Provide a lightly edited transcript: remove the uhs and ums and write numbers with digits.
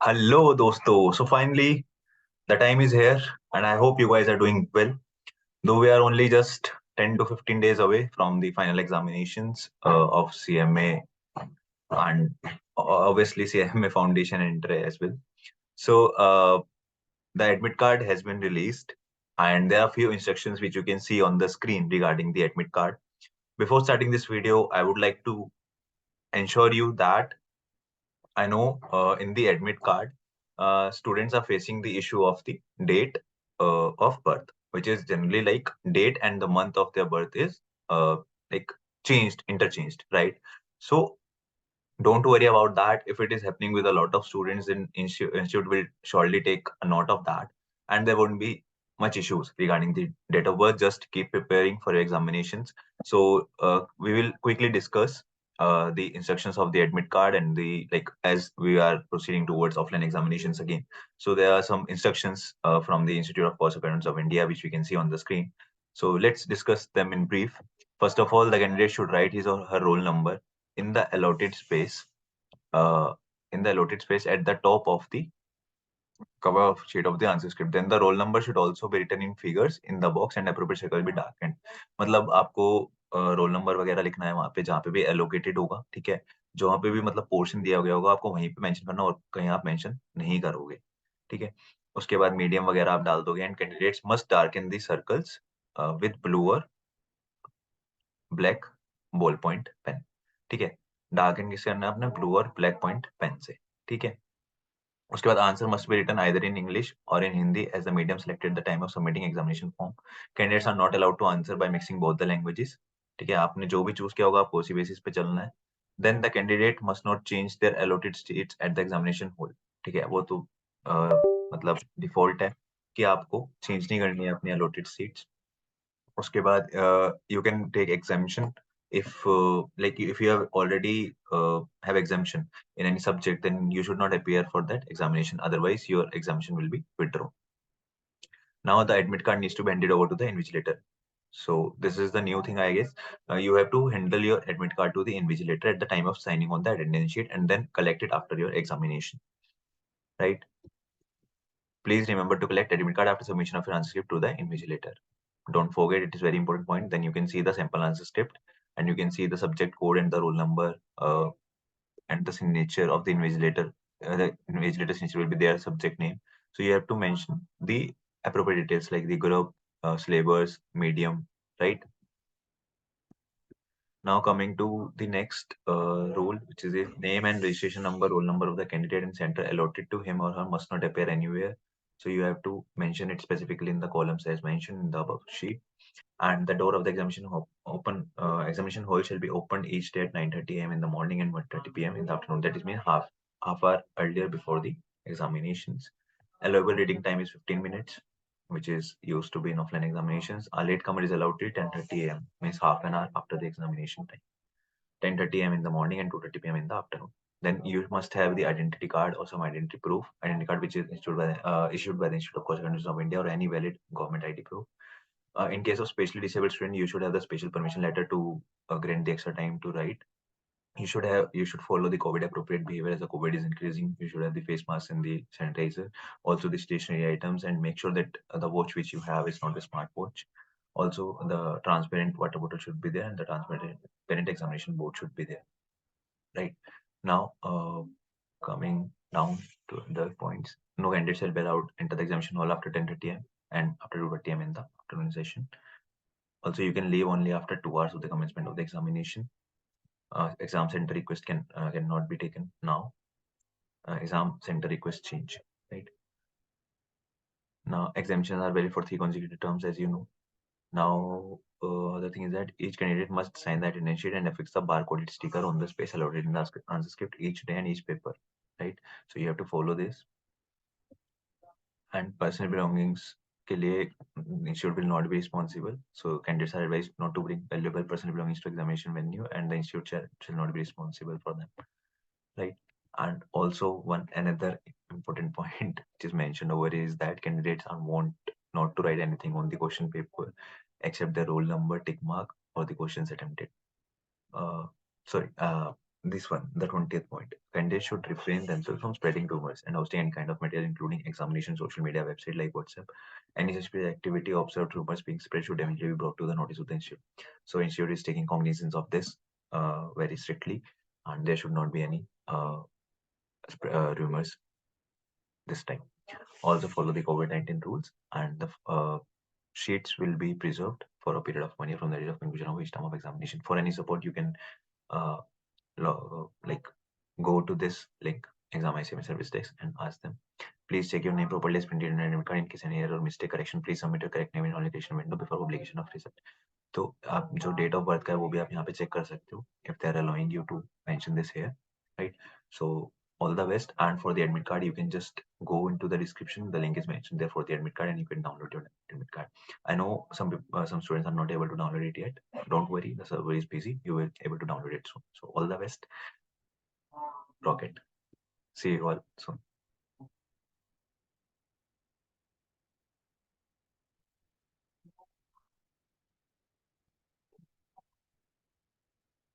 Hello, dosto. So finally, the time is here, and I hope you guys are doing well. Though we are only just 10 to 15 days away from the final examinations of CMA and obviously CMA Foundation entry as well. So the admit card has been released, and there are few instructions which you can see on the screen regarding the admit card. Before starting this video, I would like to ensure you that I know in the admit card, students are facing the issue of the date of birth, which is generally like date and the month of their birth is like interchanged, right? So don't worry about that. If it is happening with a lot of students, then institute will surely take a note of that, and there won't be much issues regarding the date of birth. Just keep preparing for your examinations. So we will quickly discuss the instructions of the admit card and the like as we are proceeding towards offline examinations again. So there are some instructions from the Institute of Course Accountants of India which we can see on the screen. So let's discuss them in brief. First of all, the candidate should write his or her roll number in the allotted space uh, at the top of the cover sheet of the answer script. Then the roll number should also be written in figures in the box and appropriate circle be darkened. मतलब आपको roll number वगैरह लिखना है वहां पे जहाँ पे भी एलोकेटेड होगा, ठीक है, जहाँ पे भी मतलब पोर्शन दिया गया होगा आपको वहीं पे मेंशन करना और कहीं आप मेंशन नहीं करोगे, ठीक है। उसके बाद मीडियम वगैरह आप डाल दोगे and candidates must darken the circles with blue और ब्लैक बॉल पॉइंट पेन, ठीक है। डार्कन किससे करना है अपने ब्लू और ब्लैक पॉइंट पेन से, ठीक है। उसके बाद answer must be written either in English और in Hindi as the medium selected the time of submitting examination form. Candidates are not allowed to answer by mixing both the languages, ठीक है। आपने जो भी चूज किया होगा आपको उसी बेसिस पे चलना है। Then the candidate must not change their allotted seats at the examination hall, ठीक है। वो तो मतलब डिफॉल्ट है कि आपको चेंज नहीं करनी है अपनी अलॉटेड सीट्स। उसके बाद you can take exemption if like if you have already have exemption in any subject, then you should not appear for that examination, otherwise your exemption will be withdrawn. Now the admit card needs to be handed over to the invigilator. So this is the new thing, I guess. You have to handle your admit card to the invigilator at the time of signing on the attendance sheet and then collect it after your examination, right? Please remember to collect admit card after submission of your answer script to the invigilator. Don't forget, it is very important point. Then you can see the sample answer script and you can see the subject code and the roll number and the signature of the invigilator. The invigilator signature will be their subject name. So you have to mention the appropriate details like the group, syllabus, medium, right? Now coming to the next rule, which is the name and registration number, roll number of the candidate and center allotted to him or her must not appear anywhere. So you have to mention it specifically in the columns as mentioned in the above sheet. And the door of the examination hall shall be opened each day at 9:30 a.m. in the morning and 1:30 p.m. in the afternoon. That is mean half hour earlier before the examinations. Allowable reading time is 15 minutes, which is used to be in offline examinations. A late comer is allowed till 10:30 a.m. means half an hour after the examination time. 10:30 a.m. in the morning and 2:30 p.m. in the afternoon. Then you must have the identity card or some identity proof, identity card which is issued by the Institute of Course Accountants of India or any valid government ID proof. In case of specially disabled student, you should have the special permission letter to grant the extra time to write. You should follow the COVID appropriate behavior as the COVID is increasing. You should have the face mask and the sanitizer, also the stationary items, and make sure that the watch which you have is not a smart watch. Also, the transparent water bottle should be there, and the transparent examination board should be there. Right now, coming down to the points, no candidates shall be allowed enter the examination hall after 10:30 am and after 2:30 am in the afternoon session. Also, you can leave only after 2 hours of the commencement of the examination. Exam center request cannot be taken now. Exam center request change, right? Now, exemptions are valid for 3 consecutive terms, as you know. Now, the thing is that each candidate must sign the attendance sheet and affix the barcoded sticker on the space allotted in the answer script each day and each paper, right? So you have to follow this. And personal belongings के लिए institute will not be responsible. So candidates are advised not to bring valuable personal belongings to examination venue, and the institute shall not be responsible for them, right? And also another important point which is mentioned over is that candidates are warned not to write anything on the question paper except the roll number, tick mark, or the questions attempted. Uh, sorry, this one, the 20th point. Candidates should refrain themselves from spreading rumors and hosting any kind of material, including examination, social media, website like WhatsApp. Any such activity or observed rumors being spread should immediately be brought to the notice of the institute. So institute is taking cognizance of this very strictly, and there should not be any rumors this time. Also follow the COVID-19 rules, and the sheets will be preserved for a period of 1 year from the date of conclusion of each term of examination. For any support, you can uh, like go to this link, Exam ICMA Service Desk, and ask them. Please check your name properly as printed in an admit card. In case any error or mistake correction, please submit your correct name in application window before publication of result. तो आप जो date of birth का है वो भी आप यहाँ पे चेक कर सकते हो if they are allowing you to mention this here, right? So all the best, and for the admit card you can just go into the description, the link is mentioned there for the admit card, and you can download your admit card. I know some students are not able to download it yet. Don't worry, the server is busy, you will be able to download it soon. So all the best, rocket. See you all soon.